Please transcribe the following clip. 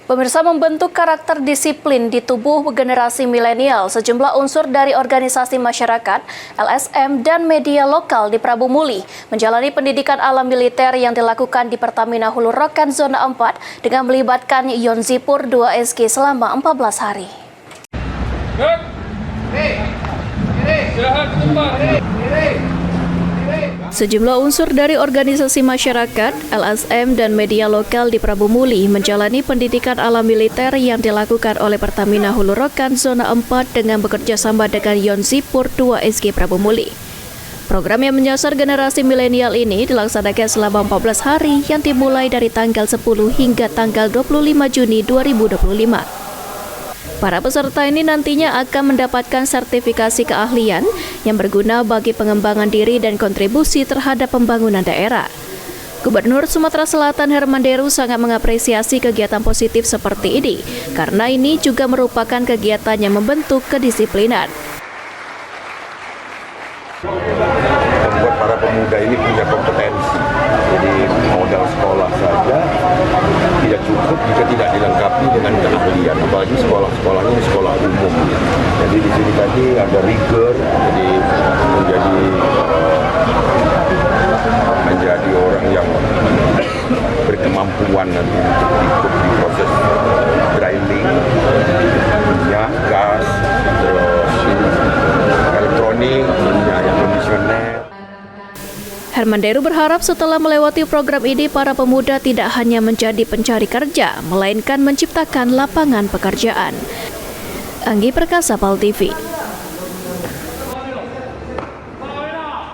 Pemirsa, membentuk karakter disiplin di tubuh generasi milenial, sejumlah unsur dari organisasi masyarakat, LSM, dan media lokal di Prabu Muli menjalani pendidikan alam militer yang dilakukan di Pertamina Hulu Rokan Zona 4 dengan melibatkan Yonzipur 2SG selama 14 hari. Sejumlah unsur dari organisasi masyarakat, LSM, dan media lokal di Prabu Muli menjalani pendidikan alam militer yang dilakukan oleh Pertamina Hulu Rokan Zona 4 dengan bekerja sama dengan Yonzipur 2SG Prabu Muli. Program yang menyasar generasi milenial ini dilaksanakan selama 14 hari yang dimulai dari tanggal 10 hingga tanggal 25 Juni 2025. Para peserta ini nantinya akan mendapatkan sertifikasi keahlian yang berguna bagi pengembangan diri dan kontribusi terhadap pembangunan daerah. Gubernur Sumatera Selatan Herman Deru sangat mengapresiasi kegiatan positif seperti ini, karena ini juga merupakan kegiatan yang membentuk kedisiplinan. Membuat para pemuda ini punya kompetensi, jadi modal sekolah saja tidak cukup jika tidak dilengkapi dengan keahlian, apalagi sekolah-sekolahnya sekolah umum. Jadi di sini tadi ada rigor, jadi menjadi orang yang berkemampuan nanti untuk ikut di proses grinding, minyak, gas, terus elektronik, minyak yang kondisioner. Herman Deru berharap setelah melewati program ini, para pemuda tidak hanya menjadi pencari kerja, melainkan menciptakan lapangan pekerjaan. Anggi Perkasa, PAL TV.